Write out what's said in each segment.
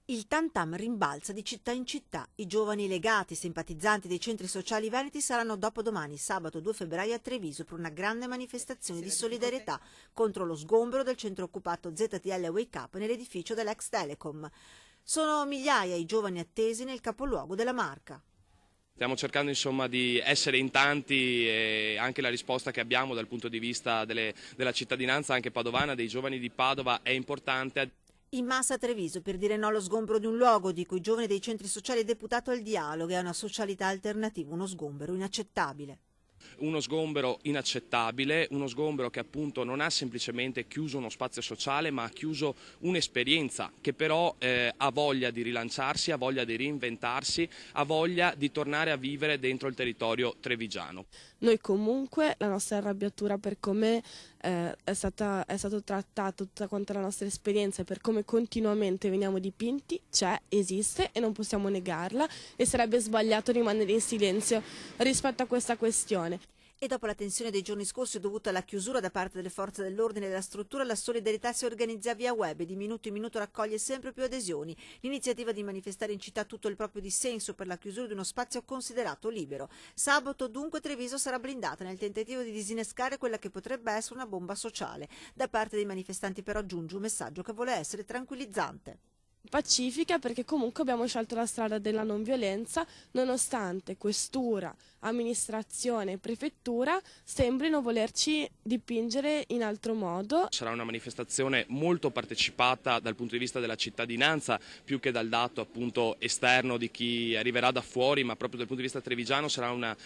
Il tam tam rimbalza di città in città. I giovani legati, simpatizzanti dei centri sociali veneti saranno dopodomani, sabato 2 febbraio a Treviso, per una grande manifestazione di solidarietà contro lo sgombero del centro occupato ZTL Wake Up nell'edificio dell'ex Telecom. Sono migliaia i giovani attesi nel capoluogo della Marca. Stiamo cercando insomma di essere in tanti e anche la risposta che abbiamo dal punto di vista della cittadinanza anche padovana, dei giovani di Padova, è importante. In massa a Treviso per dire no allo sgombero di un luogo, dico i giovani dei centri sociali deputato al dialogo e a una socialità alternativa, uno sgombero inaccettabile. Uno sgombero inaccettabile, uno sgombero che appunto non ha semplicemente chiuso uno spazio sociale ma ha chiuso un'esperienza che però ha voglia di rilanciarsi, ha voglia di reinventarsi, ha voglia di tornare a vivere dentro il territorio trevigiano. Noi comunque la nostra arrabbiatura per come è stato trattato tutta quanta la nostra esperienza e per come continuamente veniamo dipinti c'è, esiste e non possiamo negarla e sarebbe sbagliato rimanere in silenzio rispetto a questa questione. E dopo la tensione dei giorni scorsi dovuta alla chiusura da parte delle forze dell'ordine della struttura, la solidarietà si organizza via web e di minuto in minuto raccoglie sempre più adesioni. L'iniziativa di manifestare in città tutto il proprio dissenso per la chiusura di uno spazio considerato libero. Sabato dunque Treviso sarà blindata nel tentativo di disinnescare quella che potrebbe essere una bomba sociale. Da parte dei manifestanti però giunge un messaggio che vuole essere tranquillizzante. Pacifica, perché comunque abbiamo scelto la strada della non violenza nonostante questura, amministrazione e prefettura sembrino volerci dipingere in altro modo. Sarà una manifestazione molto partecipata dal punto di vista della cittadinanza, più che dal dato appunto esterno di chi arriverà da fuori, ma proprio dal punto di vista trevigiano sarà una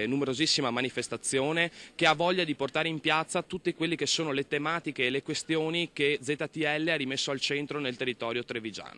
numerosissima manifestazione che ha voglia di portare in piazza tutte quelle che sono le tematiche e le questioni che ZTL ha rimesso al centro nel territorio trevigiano.